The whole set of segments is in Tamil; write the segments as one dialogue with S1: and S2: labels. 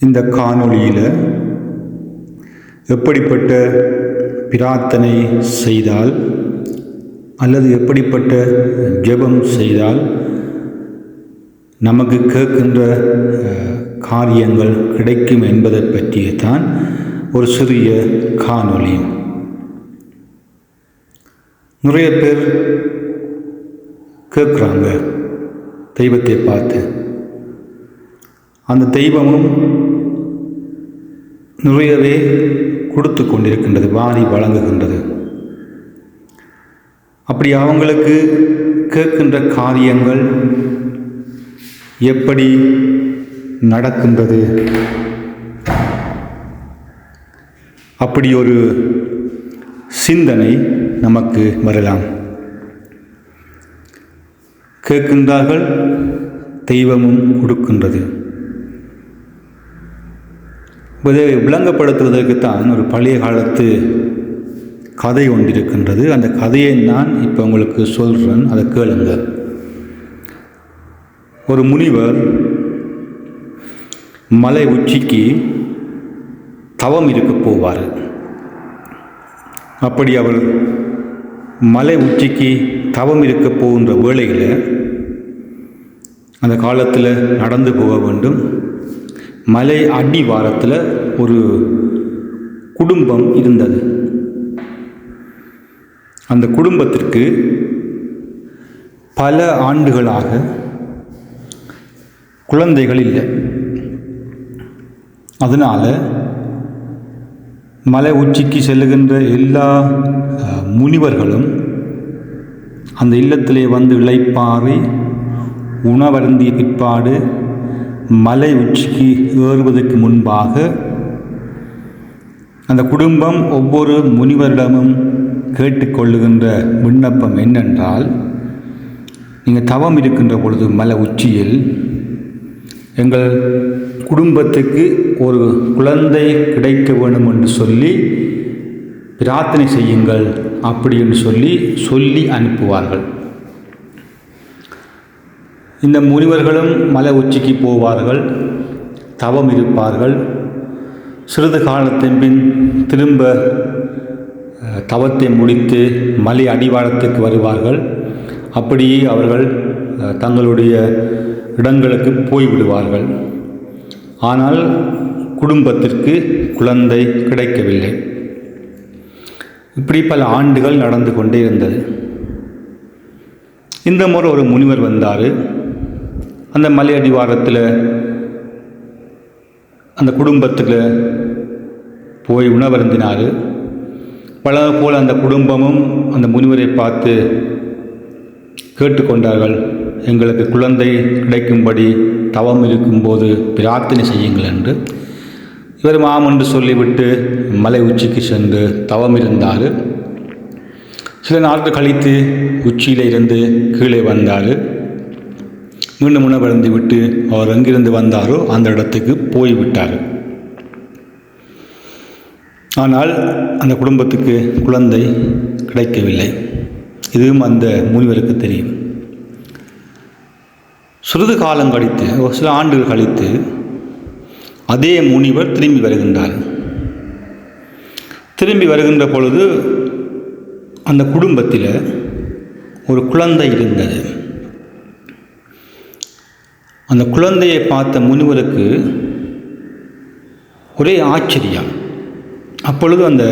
S1: இந்த காணொளியில் எப்படிப்பட்ட பிரார்த்தனை செய்தால் அல்லது எப்படிப்பட்ட ஜெபம் செய்தால் நமக்கு கேட்கின்ற காரியங்கள் கிடைக்கும் என்பதை பற்றிய தான் ஒரு சிறிய காணொளி. நிறைய பேர் கேட்குறாங்க தெய்வத்தை பார்த்து. அந்த தெய்வமும் நிறையவே கொடுத்து கொண்டிருக்கின்றது, வாரி வழங்குகின்றது. அப்படி அவங்களுக்கு கேட்கின்ற காரியங்கள் எப்படி நடக்கின்றது? அப்படி ஒரு சிந்தனை நமக்கு வரலாம். கேட்கின்றார்கள், தெய்வமும் கொடுக்கின்றது. இதை விளங்கப்படுத்துவதற்குத்தான் ஒரு பழைய காலத்து கதை ஒன்றிருக்கின்றது. அந்த கதையை நான் இப்போ உங்களுக்கு சொல்கிறேன், அதை கேளுங்க. ஒரு முனிவர் மலை உச்சிக்கு தவம் இருக்க போவார். அப்படி அவர் மலை உச்சிக்கு தவம் இருக்க போகின்ற வேளையில் அந்த காலத்தில் நடந்து போக வேண்டும். மலை அடிவாரத்தில் ஒரு குடும்பம் இருந்தது. அந்த குடும்பத்திற்கு பல ஆண்டுகளாக குழந்தைகள் இல்லை. அதனால் மலை உச்சிக்கு செல்லுகின்ற எல்லா முனிவர்களும் அந்த இல்லத்திலே வந்து இளைப்பாறி உணவருந்திய பிற்பாடு மலை உச்சிக்கு ஏறுவதற்கு முன்பாக அந்த குடும்பம் ஒவ்வொரு முனிவரிடமும் கேட்டுக்கொள்ளுகின்ற விண்ணப்பம் என்னென்றால், நீங்கள் தவம் இருக்கின்ற பொழுது மலை உச்சியில் எங்கள் குடும்பத்துக்கு ஒரு குழந்தை கிடைக்க வேண்டும் என்று சொல்லி பிரார்த்தனை செய்யுங்கள் அப்படி என்று சொல்லி அனுப்புவார்கள். இந்த முனிவர்களும் மலை உச்சிக்கு போவார்கள், தவம் இருப்பார்கள். சிறிது காலத்தின் பின் திரும்ப தவத்தை முடித்து மலை அடிவாரத்துக்கு வருவார்கள். அப்படியே அவர்கள் தங்களுடைய இடங்களுக்கு போய்விடுவார்கள். ஆனால் குடும்பத்திற்கு குழந்தை கிடைக்கவில்லை. இப்படி பல ஆண்டுகள் நடந்து கொண்டே இருந்தது. இந்த முறை ஒரு முனிவர் வந்தார். அந்த மலை அடிவாரத்தில் அந்த குடும்பத்தில் போய் உணவருந்தினார். பல போல் அந்த குடும்பமும் அந்த முனிவரை பார்த்து கேட்டுக்கொண்டார்கள், எங்களுக்கு குழந்தை கிடைக்கும்படி தவம் இருக்கும்போது பிரார்த்தனை செய்யுங்கள் என்று. இவர் மாம் என்று சொல்லிவிட்டு மலை உச்சிக்கு சென்று தவம் இருந்தார். சில நாட்கள் கழித்து உச்சியில் இருந்து கீழே வந்தார். மீண்டும் உணவருந்தி விட்டு அவர் எங்கிருந்து வந்தாரோ அந்த இடத்துக்கு போய்விட்டார். ஆனால் அந்த குடும்பத்துக்கு குழந்தை கிடைக்கவில்லை. இதுவும் அந்த முனிவருக்கு தெரியும். சிறிது காலம் கழித்து, சில ஆண்டுகள் கழித்து அதே முனிவர் திரும்பி வருகின்றார். திரும்பி வருகின்ற பொழுது அந்த குடும்பத்தில் ஒரு குழந்தை இருந்தது. அந்த குழந்தையை பார்த்த முனிவருக்கு ஒரே ஆச்சரியம். அப்பொழுது அந்த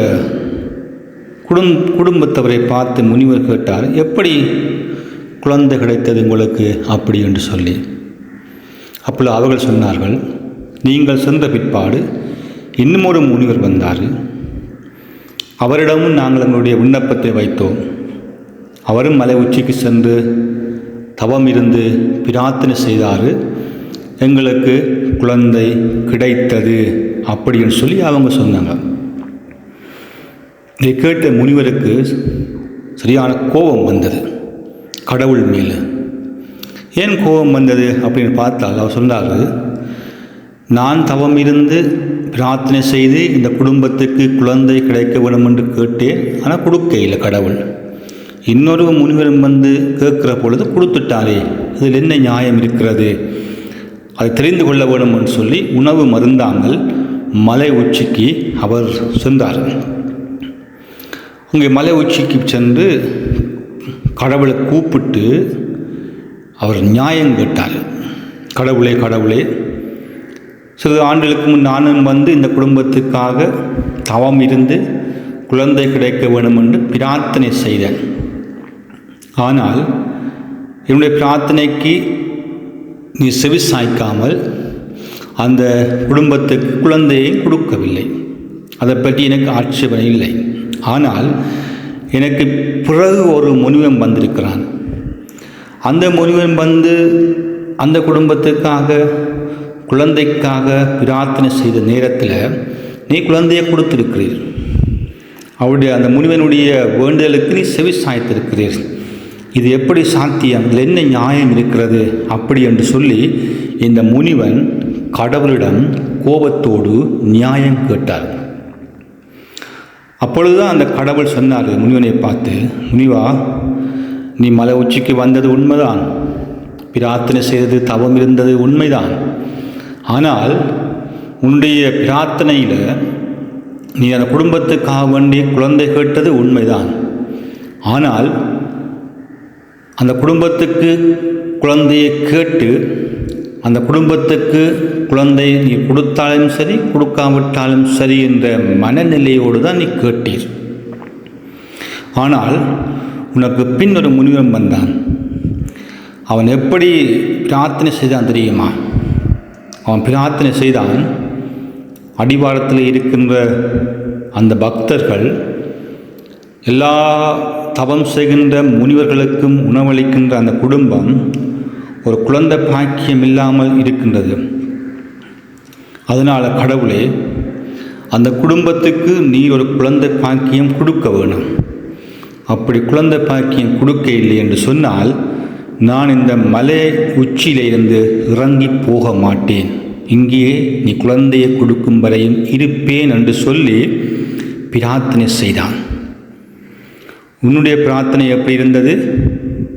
S1: குடும்பத்தவரை பார்த்து முனிவர் கேட்டார், எப்படி குழந்தை கிடைத்தது உங்களுக்கு அப்படி என்று சொல்லி. அப்பொழுது அவர்கள் சொன்னார்கள், நீங்கள் சென்ற பிற்பாடு இன்னும் ஒரு முனிவர் வந்தார். அவரிடமும் நாங்கள் எங்களுடைய விண்ணப்பத்தை வைத்தோம். அவரும் மலை உச்சிக்கு சென்று தவம் இருந்து பிரார்த்தனை செய்தார். எங்களுக்கு குழந்தை கிடைத்தது அப்படின்னு சொல்லி அவங்க சொன்னாங்க. இதை கேட்ட முனிவருக்கு சரியான கோபம் வந்தது கடவுள் மேலே. ஏன் கோபம் வந்தது அப்படின்னு பார்த்தால் அவர் சொன்னார், நான் தவம் இருந்து பிரார்த்தனை செய்து இந்த குடும்பத்துக்கு குழந்தை கிடைக்க வேண்டும் என்று கேட்டேன், ஆனால் கொடுக்க இல்லை கடவுள். இன்னொரு முனிவரும் வந்து கேட்குற பொழுது கொடுத்துட்டாரே, இதில் என்ன நியாயம் இருக்கிறது அதை தெரிந்து கொள்ள வேண்டும் என்று சொல்லி உணவு மருந்தாமல் மலை உச்சிக்கு அவர் சென்றார். அங்கே மலை உச்சிக்கு சென்று கடவுளை கூப்பிட்டு அவர் நியாயம் கேட்டார். கடவுளே கடவுளே, சில ஆண்டுகளுக்கு முன் நானும் வந்து இந்த குடும்பத்துக்காக தவம் இருந்து குழந்தை கிடைக்க வேண்டும் என்று பிரார்த்தனை செய்தேன். ஆனால் என்னுடைய பிரார்த்தனைக்கு நீ செவி சாய்க்காமல் அந்த குடும்பத்துக்கு குழந்தையை கொடுக்கவில்லை. அதை பற்றி எனக்கு ஆட்சேபனை இல்லை. ஆனால் எனக்கு பிறகு ஒரு முனிவன் வந்திருக்கிறான். அந்த முனிவன் வந்து அந்த குடும்பத்துக்காக குழந்தைக்காக பிரார்த்தனை செய்த நேரத்தில் நீ குழந்தையை கொடுத்திருக்கிறீர். அவருடைய அந்த முனிவனுடைய வேண்டுதலுக்கு நீ செவி சாய்த்திருக்கிறீர். இது எப்படி சாத்தியம்? இதில் என்ன நியாயம் இருக்கிறது? அப்படி என்று சொல்லி இந்த முனிவன் கடவுளிடம் கோபத்தோடு நியாயம் கேட்டார். அப்பொழுதுதான் அந்த கடவுள் சொன்னார் முனிவனை பார்த்து, முனிவா, நீ மலை உச்சிக்கு வந்தது உண்மைதான், பிரார்த்தனை செய்தது தவம் இருந்தது உண்மைதான். ஆனால் உன்னுடைய பிரார்த்தனையில் நீ அந்த குடும்பத்துக்காக வேண்டி குழந்தை கேட்டது உண்மைதான். ஆனால் அந்த குடும்பத்துக்கு குழந்தையை கேட்டு அந்த குடும்பத்துக்கு குழந்தை நீ கொடுத்தாலும் சரி கொடுக்காவிட்டாலும் சரி என்ற மனநிலையோடு தான் நீ கேட்டீர். ஆனால் உனக்கு பின் ஒரு முனிவன் வந்தான். அவன் எப்படி பிரார்த்தனை செய்தான் தெரியுமா? அவன் பிரார்த்தனை செய்தான், அடிவாரத்தில் இருக்கின்ற அந்த பக்தர்கள் எல்லா தவம் செய்கின்ற முனிவர்களுக்கும் உணவளிக்கின்ற அந்த குடும்பம் ஒரு குழந்தை பாக்கியம் இல்லாமல் இருக்கின்றது. அதனால் கடவுளே, அந்த குடும்பத்துக்கு நீ ஒரு குழந்தை பாக்கியம் கொடுக்க வேணும். அப்படி குழந்தை பாக்கியம் கொடுக்க இல்லை என்று சொன்னால் நான் இந்த மலை உச்சியிலிருந்து இறங்கி போக மாட்டேன், இங்கேயே நீ குழந்தையை கொடுக்கும் வரையும் இருப்பேன் என்று சொல்லி பிரார்த்தனை செய்தான். உன்னுடைய பிரார்த்தனை எப்படி இருந்தது?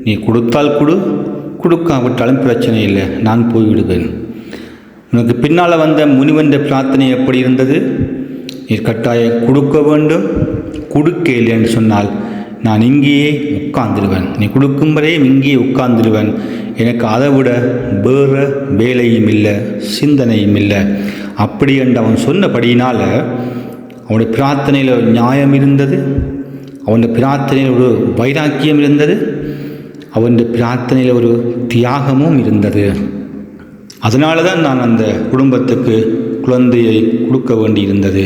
S1: நீ கொடுத்தால் கொடு, கொடுக்காவிட்டாலும் பிரச்சனை இல்லை, நான் போய்விடுவேன். உனக்கு பின்னால் வந்த முனிவன் பிரார்த்தனை எப்படி இருந்தது? நீ கட்டாயம் கொடுக்க வேண்டும், கொடுக்க இல்லை என்று சொன்னால் நான் இங்கேயே உட்கார்ந்துடுவேன், நீ கொடுக்கும் வரையும் இங்கேயே உட்கார்ந்துடுவேன், எனக்கு அதை விட வேறு வேலையும் இல்லை, சிந்தனையும் இல்லை. அப்படி என்று அவன் சொன்னபடியினால் அவனுடைய பிரார்த்தனையில் ஒரு நியாயம் இருந்தது, அவனுடைய பிரார்த்தனையில் ஒரு வைராக்கியம் இருந்தது, அவனுடைய பிரார்த்தனையில் ஒரு தியாகமும் இருந்தது. அதனால தான் நான் அந்த குடும்பத்துக்கு குழந்தையை கொடுக்க வேண்டியிருந்தது.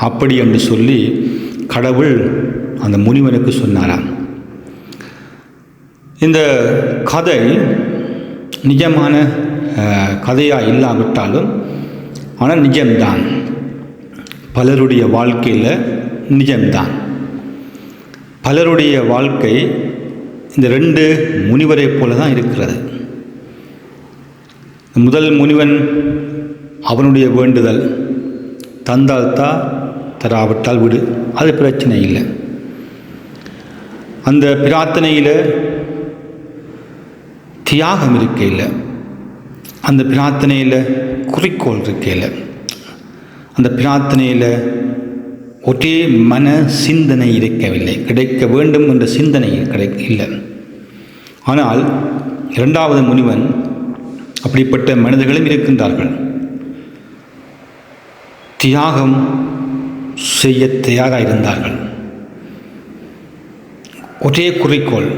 S1: அப்படி என்று சொல்லி கடவுள் அந்த முனிவனுக்கு சொன்னாராம். இந்த கதை நிஜமான கதையாக இல்லாவிட்டாலும் ஆனால் நிஜம்தான், பலருடைய வாழ்க்கையில் நிஜம்தான். பலருடைய வாழ்க்கை இந்த ரெண்டு முனிவரை போல தான் இருக்கிறது. முதல் முனிவன் அவனுடைய வேண்டுதல், தந்தால் தான், தராவிட்டால் விடு, அது பிரச்சனை இல்லை. அந்த பிரார்த்தனையில் தியாகம் இருக்கையில், அந்த பிரார்த்தனையில் குறிக்கோள் இருக்கையில், அந்த பிரார்த்தனையில் ஒரே மன சிந்தனை இருக்கவில்லை, கிடைக்க வேண்டும் என்ற சிந்தனை இல்லை. ஆனால் இரண்டாவது முனிவன் அப்படிப்பட்ட மனிதர்களும் இருக்கின்றார்கள். தியாகம் செய்ய தயாராக இருந்தார்கள். ஒரே குறிக்கோள்,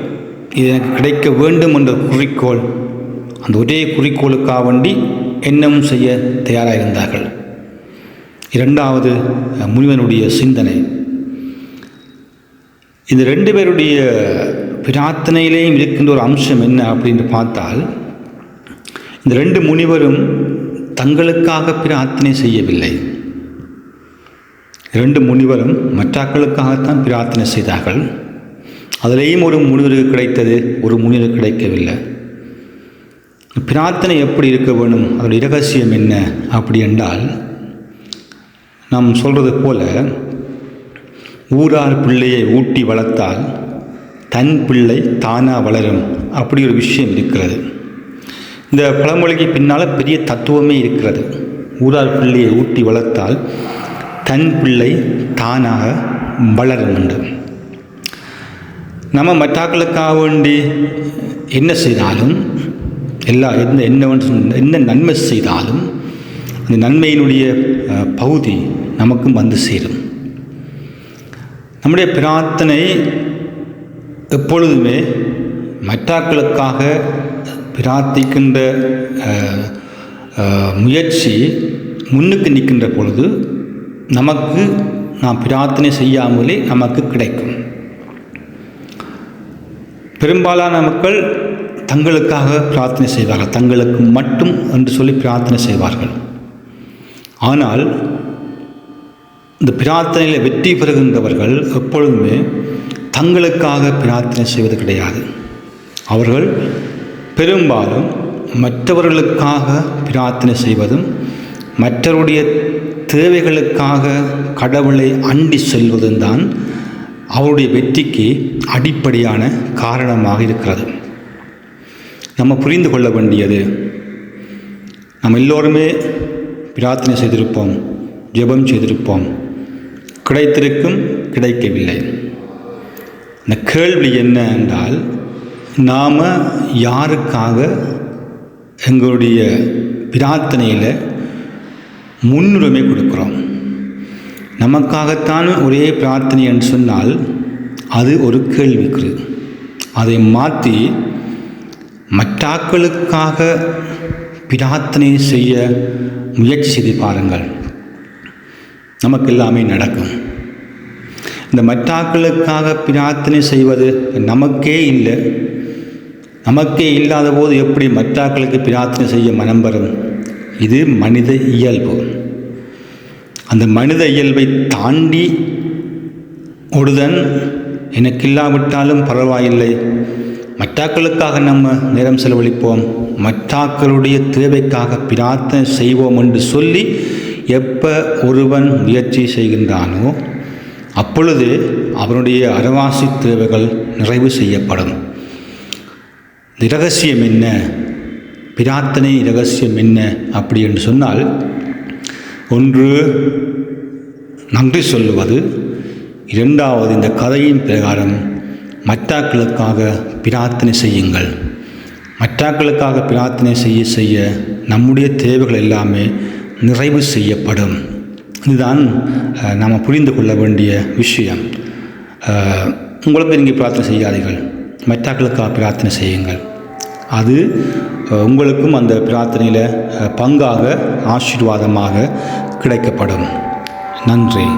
S1: இது எனக்கு கிடைக்க வேண்டும் என்ற குறிக்கோள், அந்த ஒரே குறிக்கோளுக்காக வேண்டி என்னமும் செய்ய தயாராக இருந்தார்கள். இரண்டாவது முனிவனுடைய சிந்தனை. இந்த ரெண்டு பேருடைய பிரார்த்தனையிலேயும் இருக்கின்ற ஒரு அம்சம் என்ன அப்படின்னு பார்த்தால், இந்த ரெண்டு முனிவரும் தங்களுக்காக பிரார்த்தனை செய்யவில்லை. இரண்டு முனிவரும் மற்றாக்களுக்காகத்தான் பிரார்த்தனை செய்தார்கள். அதிலேயும் ஒரு முனிவருக்கு கிடைத்தது, ஒரு முனிவருக்கு கிடைக்கவில்லை. பிரார்த்தனை எப்படி இருக்க வேணும், அதோடைய இரகசியம் என்ன அப்படி என்றால், நாம் சொல்கிறது போல ஊரார் பிள்ளையை ஊட்டி வளர்த்தால் தன் பிள்ளை தானாக வளரும், அப்படி ஒரு விஷயம் இருக்கிறது. இந்த பழமொழிக்கு பின்னால் பெரிய தத்துவமே இருக்கிறது. ஊரார் பிள்ளையை ஊட்டி வளர்த்தால் தன் பிள்ளை தானாக வளரும் என்று. நம்ம மற்றாக்களுக்காக வேண்டி என்ன செய்தாலும் என்ன நன்மை செய்தாலும் அந்த நன்மையினுடைய பகுதி நமக்கும் வந்து சேரும். நம்முடைய பிரார்த்தனை எப்பொழுதுமே மற்றாக்களுக்காக பிரார்த்திக்கின்ற முயற்சி முன்னுக்கு நிற்கின்ற பொழுது நமக்கு நாம் பிரார்த்தனை செய்யாமலே நமக்கு கிடைக்கும். பெரும்பாலான மக்கள் தங்களுக்காக பிரார்த்தனை செய்வார்கள், தங்களுக்கு மட்டும் என்று சொல்லி பிரார்த்தனை செய்வார்கள். ஆனால் இந்த பிரார்த்தனையில் வெற்றி பெறுகின்றவர்கள் எப்பொழுதுமே தங்களுக்காக பிரார்த்தனை செய்வது கிடையாது. அவர்கள் பெரும்பாலும் மற்றவர்களுக்காக பிரார்த்தனை செய்வதும் மற்றவருடைய தேவைகளுக்காக கடவுளை அண்டி செல்வதும் தான் அவருடைய வெற்றிக்கு அடிப்படையான காரணமாக இருக்கிறது. நம்ம புரிந்து கொள்ள வேண்டியது, நம்ம எல்லோருமே பிரார்த்தனை செய்திருப்போம், ஜெபம் செய்திருப்போம், கிடைத்திருக்கும், கிடைக்கவில்லை. இந்த கேள்வி என்ன என்றால், நாம் யாருக்காக எங்களுடைய பிரார்த்தனையில் முன்னுரிமை கொடுக்குறோம்? நமக்காகத்தான் ஒரே பிரார்த்தனை என்று சொன்னால் அது ஒரு கேள்விக்குறி. அதை மாற்றி மற்றாக்களுக்காக பிரார்த்தனை செய்ய முயற்சி செய்து பாருங்கள், நமக்கு எல்லாமே நடக்கும். இந்த மற்றாக்களுக்காக பிரார்த்தனை செய்வது நமக்கே இல்லாத போது எப்படி மற்றாக்களுக்கு பிரார்த்தனை செய்ய மனம் வரும்? இது மனித இயல்பு. அந்த மனித இயல்பை தாண்டி ஒருதன் எனக்கு இல்லாவிட்டாலும் பரவாயில்லை, மற்றாக்களுக்காக நம்ம நேரம் செலவழிப்போம், மற்றாக்களுடைய தேவைக்காக பிரார்த்தனை செய்வோம் என்று சொல்லி எப்போ ஒருவன் முயற்சி செய்கின்றானோ அப்பொழுது அவனுடைய அரைவாசி தேவைகள் நிறைவு செய்யப்படும். இரகசியம் என்ன, பிரார்த்தனை இரகசியம் என்ன அப்படி என்று சொன்னால், ஒன்று நன்றி சொல்லுவது, இரண்டாவது இந்த கதையின் பிரகாரம் மற்றாக்களுக்காக பிரார்த்தனை செய்யுங்கள். மற்றாக்களுக்காக பிரார்த்தனை செய்ய நம்முடைய தேவைகள் எல்லாமே நிறைவு செய்யப்படும். இதுதான் நாம் புரிந்து கொள்ள வேண்டிய விஷயம். உங்களுக்கு நீங்கள் பிரார்த்தனை செய்யாதீர்கள், மற்றாக்களுக்காக பிரார்த்தனை செய்யுங்கள். அது உங்களுக்கும் அந்த பிரார்த்தனையில் பங்காக ஆசீர்வாதமாக கிடைக்கப்படும். நன்றி.